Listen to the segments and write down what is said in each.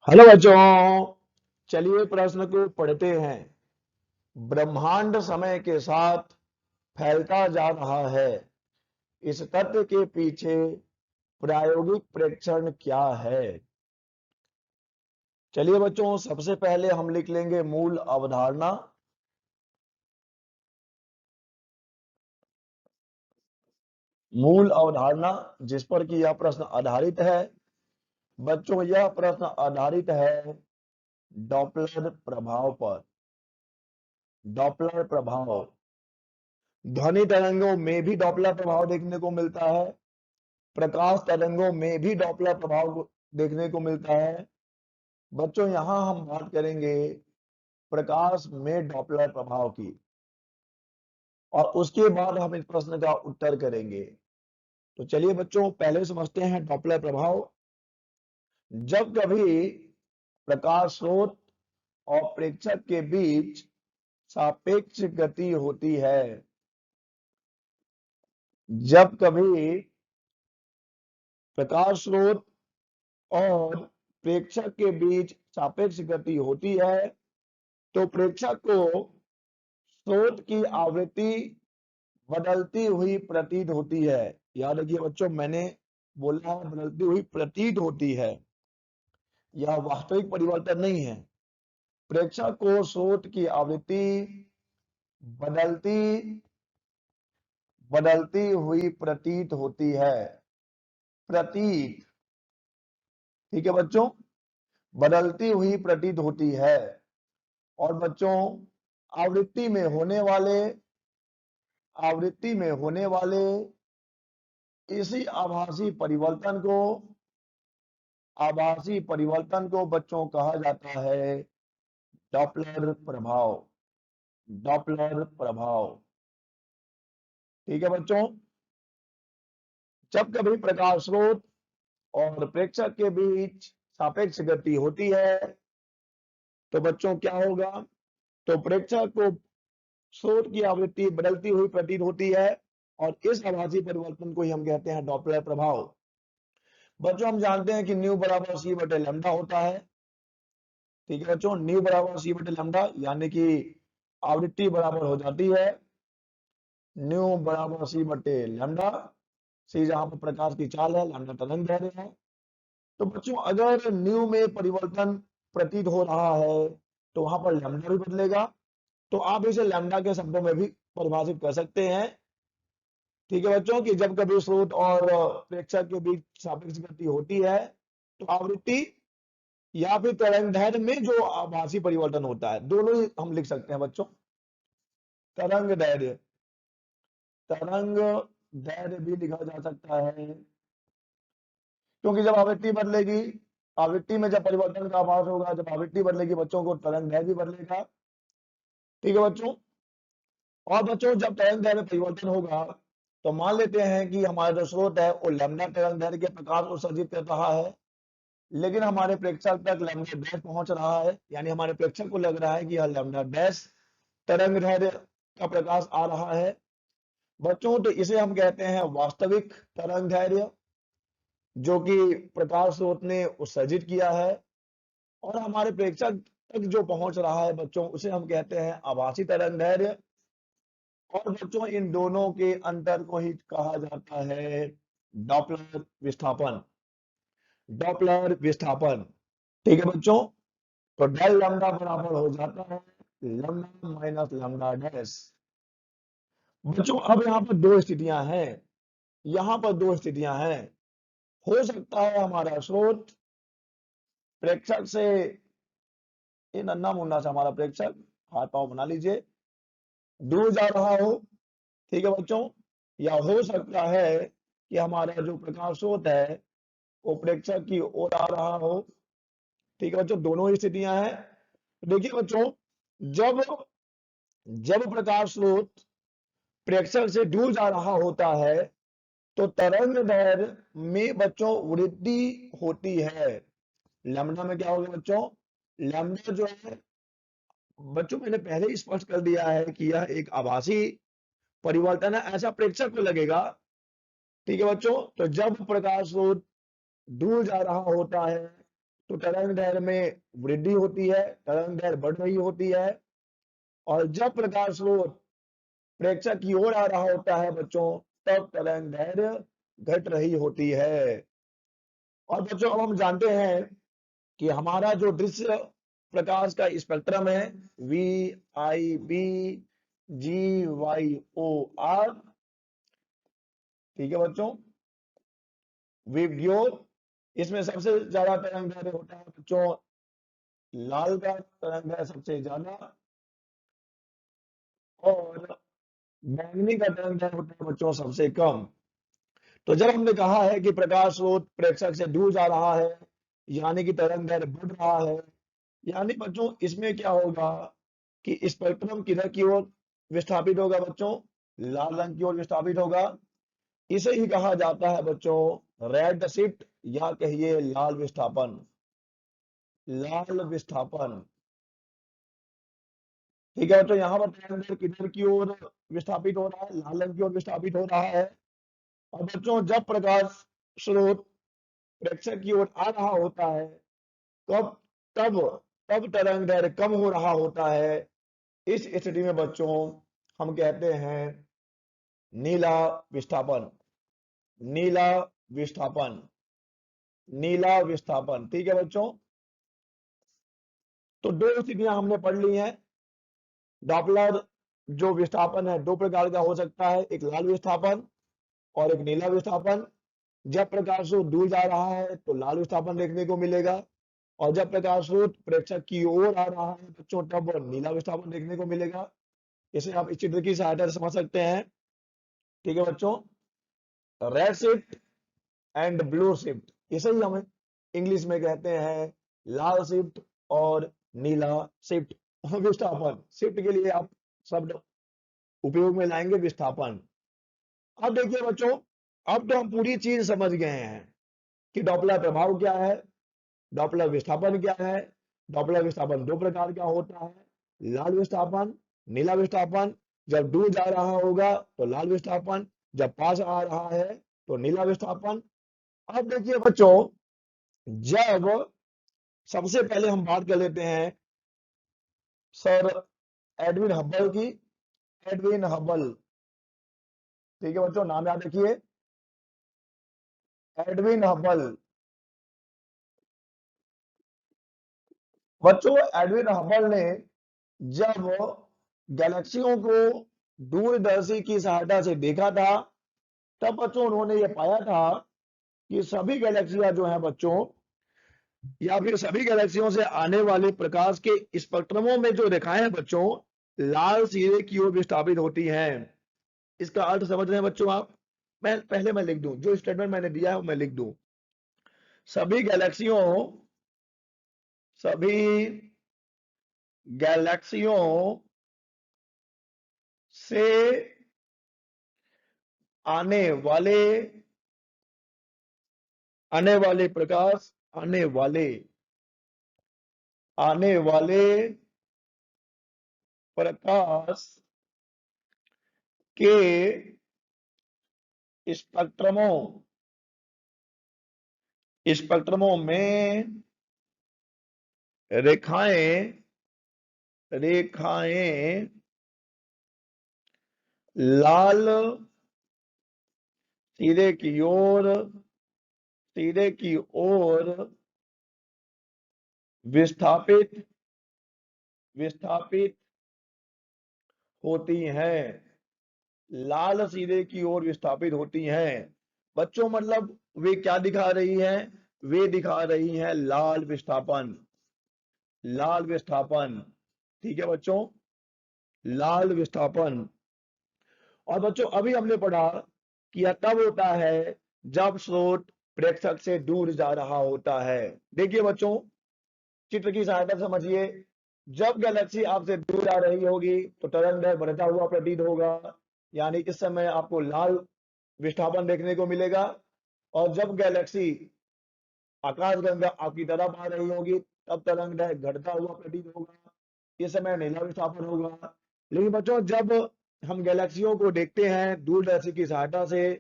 Hello बच्चों, चलिए प्रश्न को पढ़ते हैं। ब्रह्मांड समय के साथ फैलता जा रहा है। इस तथ्य के पीछे प्रायोगिक प्रेक्षण क्या है? चलिए बच्चों, सबसे पहले हम लिख लेंगे मूल अवधारणा। मूल अवधारणा जिस पर कि यह प्रश्न आधारित है। बच्चों, यह प्रश्न आधारित है डॉपलर प्रभाव पर। डॉपलर प्रभाव, ध्वनि तरंगों में भी डॉपलर प्रभाव देखने को मिलता है। प्रकाश तरंगों में भी डॉपलर प्रभाव देखने को मिलता है। बच्चों, यहां हम बात करेंगे प्रकाश में डॉपलर प्रभाव की, और उसके बाद हम इस प्रश्न का उत्तर करेंगे। तो चलिए बच्चों, पहले समझते हैं डॉपलर प्रभाव। जब कभी प्रकाश स्रोत और प्रेक्षक के बीच सापेक्ष गति होती है, जब कभी प्रकाश स्रोत और प्रेक्षक के बीच सापेक्ष गति होती है, तो प्रेक्षक को स्रोत की आवृत्ति बदलती हुई प्रतीत होती है। याद रखिए बच्चों, मैंने बोला है बदलती हुई प्रतीत होती है, यह वास्तविक परिवर्तन नहीं है। प्रेक्षक को स्रोत की आवृत्ति बदलती बदलती हुई प्रतीत होती है। प्रतीत, ठीक है बच्चों, बदलती हुई प्रतीत होती है। और बच्चों, आवृत्ति में होने वाले आवृत्ति में होने वाले इसी आभासी परिवर्तन को बच्चों कहा जाता है डॉपलर प्रभाव। डॉपलर प्रभाव, ठीक है बच्चों। जब कभी प्रकाश स्रोत और प्रेक्षक के बीच सापेक्ष गति होती है, तो बच्चों क्या होगा? तो प्रेक्षक को स्रोत की आवृत्ति बदलती हुई प्रतीत होती है, और इस आभासी परिवर्तन को ही हम कहते हैं डॉपलर प्रभाव। बच्चों, हम जानते हैं कि न्यू बराबर सी बटे लैम्डा होता है। ठीक है बच्चों, न्यू बराबर सी बटे लैम्डा, यानी कि आवृत्ति बराबर हो जाती है न्यू बराबर सी बटे लैम्डा। सी जहां पर प्रकाश की चाल है, लैम्डा तरंग दैर्घ्य है। तो बच्चों, अगर न्यू में परिवर्तन प्रतीत हो रहा है, तो वहां पर लैम्डा भी बदलेगा। तो आप इसे लैम्डा के शब्दों में भी परिभाषित कर सकते हैं। ठीक है बच्चों, कि जब कभी स्रोत और प्रेक्षक के बीच सापेक्ष गति होती है, तो आवृत्ति या फिर तरंग दैर्घ्य में जो आभासी परिवर्तन होता है, दोनों ही हम लिख सकते हैं बच्चों। तरंग दैर्घ्य, तरंग दैर्घ्य भी लिखा जा सकता है, क्योंकि जब आवृत्ति बदलेगी, आवृत्ति में जब परिवर्तन का आभास होगा, जब आवृत्ति बदलेगी बच्चों को तरंग दैर्घ्य भी बदलेगा। ठीक है बच्चों। और बच्चों, जब तरंग दैर्घ्य में परिवर्तन होगा, तो मान लेते हैं कि हमारा जो स्रोत है वो लैम्डा तरंग दैर्घ्य के प्रकाश उत्सर्जित कर रहा है, लेकिन हमारे प्रेक्षक तक लैम्डा डैश पहुंच रहा है, यानी हमारे प्रेक्षक को लग रहा है कि यह लैम्डा डैश तरंग दैर्घ्य का प्रकाश आ रहा है। बच्चों, तो इसे हम कहते हैं वास्तविक तरंग दैर्घ्य, जो कि प्रकाश स्रोत ने उत्सर्जित किया है, और हमारे प्रेक्षक तक जो पहुंच रहा है बच्चों, उसे हम कहते हैं आभासी तरंग दैर्घ्य। और बच्चों, इन दोनों के अंतर को ही कहा जाता है डॉपलर विस्थापन। डॉपलर विस्थापन, ठीक है बच्चों। तो डेल लैम्डा बराबर हो जाता है लैम्डा माइनस लैम्डा डैश। बच्चों, अब यहाँ पर दो स्थितियां हैं। यहाँ पर दो स्थितियां हैं। हो सकता है हमारा स्रोत प्रेक्षक से, ये नन्ना मुन्ना सा हमारा प्रेक्षक, हाथ पांव बना लीजिए, दूर जा रहा हो। ठीक है बच्चों। या हो सकता है कि हमारा जो प्रकाश स्रोत है वो प्रेक्षक की ओर आ रहा हो। ठीक है बच्चों, दोनों ही स्थितियां हैं। देखिए बच्चों, जब जब प्रकाश स्रोत प्रेक्षक से दूर जा रहा होता है, तो तरंग दैर्घ्य में बच्चों वृद्धि होती है। लैम्डा में क्या होगा बच्चों? लैम्डा जो है बच्चों, मैंने पहले ही स्पष्ट कर दिया है कि यह एक आभासी परिवर्तन है, ऐसा प्रेक्षक को लगेगा। ठीक है बच्चों। तो जब प्रकाश स्रोत दूर जा रहा होता है, तो तरंग दैर्ध्य में वृद्धि होती है, तरंग दैर्ध्य बढ़ रही होती है। और जब प्रकाश स्रोत प्रेक्षक की ओर आ रहा होता है बच्चों, तब तरंग दैर्ध्य घट रही होती है। और बच्चों अब हम जानते हैं कि हमारा जो दृश्य प्रकाश का स्पेक्ट्रम है, V I B G Y O R, ठीक है बच्चों, विबग्योर, इसमें सबसे ज्यादा तरंग दैर्ध्य होता है बच्चों लाल का तरंग दैर्ध्य सबसे ज्यादा, और बैंगनी का तरंग दैर्ध्य होता है बच्चों सबसे कम। तो जब हमने कहा है कि प्रकाश स्रोत प्रेक्षक से दूर जा रहा है, यानी कि तरंग दैर्ध्य बढ़ रहा है, यानी बच्चों इसमें क्या होगा कि स्पेक्ट्रम किधर की ओर विस्थापित होगा बच्चों, लाल रंग की ओर विस्थापित होगा। इसे ही कहा जाता है बच्चों रेड शिफ्ट, या कहिए लाल विस्थापन, लाल विस्थापन। ठीक है बच्चों, यहाँ पर तरंग दैर्ध्य किधर की ओर विस्थापित हो रहा है, लाल रंग की ओर विस्थापित हो रहा है। और बच्चों जब प्रकाश स्रोत प्रेक्षक की ओर आ रहा होता है, कब, तब तब तरंग दैर्ध्य कम हो रहा होता है। इस स्थिति में बच्चों हम कहते हैं नीला विस्थापन, नीला विस्थापन, नीला विस्थापन। ठीक है बच्चों, तो दो स्थितियां हमने पढ़ ली हैं। डॉपलर जो विस्थापन है दो प्रकार का हो सकता है, एक लाल विस्थापन और एक नीला विस्थापन। जब प्रकाश स्रोत दूर जा रहा है तो लाल विस्थापन देखने को मिलेगा, और जब प्रकाश स्रोत प्रेक्षक की ओर आ रहा है बच्चों, तब नीला विस्थापन देखने को मिलेगा। इसे आप इस चित्र की सहायता से समझ सकते हैं। ठीक है बच्चों, red shift and blue shift, इसे ही हम इंग्लिश में कहते हैं लाल शिफ्ट और नीला शिफ्ट। विस्थापन शिफ्ट के लिए आप शब्द उपयोग में लाएंगे विस्थापन। अब देखिए बच्चों, अब तो हम पूरी चीज समझ गए हैं कि डॉपलर प्रभाव क्या है, डॉपलर विस्थापन क्या है। डॉपलर विस्थापन दो प्रकार का होता है, लाल विस्थापन, नीला विस्थापन। जब दूर जा रहा होगा तो लाल विस्थापन, जब पास आ रहा है तो नीला विस्थापन। अब देखिए बच्चों, जब सबसे पहले हम बात कर लेते हैं सर एडविन हब्बल की, एडविन हब्बल। ठीक है बच्चों, नाम याद रखिए, एडविन हब्बल। बच्चों एडविन हब्बल ने जब गैलेक्सियों को दूरदर्शी की सहायता से देखा था, तब बच्चों उन्होंने ये पाया था कि सभी गैलेक्सियां जो हैं बच्चों, या फिर सभी गैलेक्सियों से आने वाले प्रकाश के स्पेक्ट्रमों में जो रेखाएं हैं बच्चों, लाल सिरे की ओर विस्थापित होती हैं। इसका अर्थ समझ रहे हैं बच्चों आप? मैं लिख दूं, जो स्टेटमेंट मैंने दिया है वो मैं लिख दूं। सभी गैलेक्सियों, सभी गैलेक्सियों से आने वाले, आने वाले प्रकाश, आने वाले प्रकाश के स्पेक्ट्रमों, स्पेक्ट्रमों में रेखाएं, रेखाएं लाल सिरे की ओर, सिरे की ओर विस्थापित, विस्थापित होती हैं, लाल सिरे की ओर विस्थापित होती हैं। बच्चों मतलब वे क्या दिखा रही हैं? वे दिखा रही हैं लाल विस्थापन, लाल विस्थापन। ठीक है बच्चों, लाल विस्थापन। और बच्चों अभी हमने पढ़ा कि यह तब होता है जब स्रोत प्रेक्षक से दूर जा रहा होता है। देखिए बच्चों, चित्र की सहायता से समझिए, जब गैलेक्सी आपसे दूर आ रही होगी तो तरंग दैर्ध्य बढ़ता हुआ प्रतीत होगा, यानी इस समय आपको लाल विस्थापन देखने को मिलेगा। और जब गैलेक्सी आकाशगंगा आपकी तरफ आ रही होगी तब तरंग दैर्ध्य घटता हुआ प्रतीत होगा, इस समय नीला विस्थापन होगा। लेकिन बच्चों जब हम गैलेक्सियों को देखते हैं दूरदर्शी की सहायता से,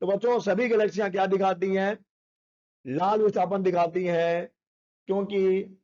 तो बच्चों सभी गैलेक्सियां क्या दिखाती हैं? लाल विस्थापन दिखाती हैं। क्योंकि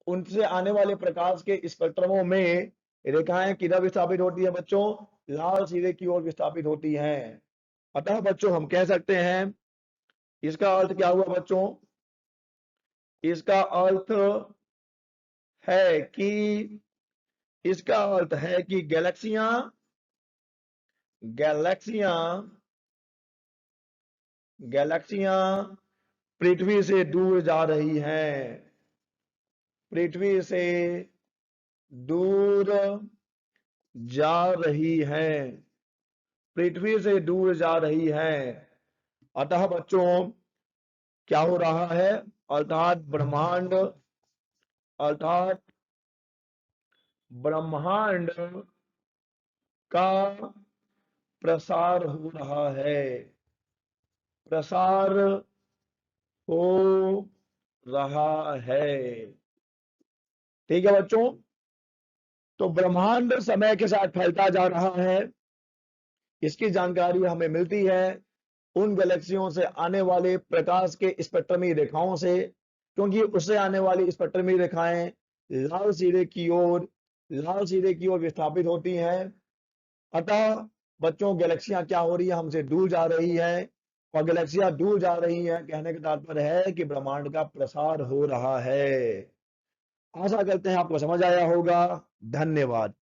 उनसे आने वाले प्रकाश के स्पेक्ट्रमों में रेखाएं किधर विस्थापित होती है बच्चों? लाल सिरे की ओर विस्थापित होती हैं। अतः बच्चों हम कह सकते हैं, इसका अर्थ क्या हुआ बच्चों? इसका अर्थ है कि इसका अर्थ है कि गैलेक्सियां गैलेक्सियां पृथ्वी से दूर जा रही हैं, पृथ्वी से दूर जा रही हैं, पृथ्वी से दूर जा रही हैं। अतः बच्चों क्या हो रहा है? अर्थात ब्रह्मांड का प्रसार हो रहा है, प्रसार हो रहा है। ठीक है बच्चों, तो ब्रह्मांड समय के साथ फैलता जा रहा है, इसकी जानकारी हमें मिलती है उन गैलेक्सियों से आने वाले प्रकाश के स्पेक्ट्रमी रेखाओं से, क्योंकि उससे आने वाली स्पेक्ट्रमी रेखाएं लाल सिरे की ओर विस्थापित होती हैं। अतः बच्चों गैलेक्सियां क्या हो रही है? हमसे दूर जा रही है, और गैलेक्सियां दूर जा रही है कहने का तात्पर्य है कि ब्रह्मांड का प्रसार हो रहा है। आशा करते हैं आपको समझ आया होगा। धन्यवाद।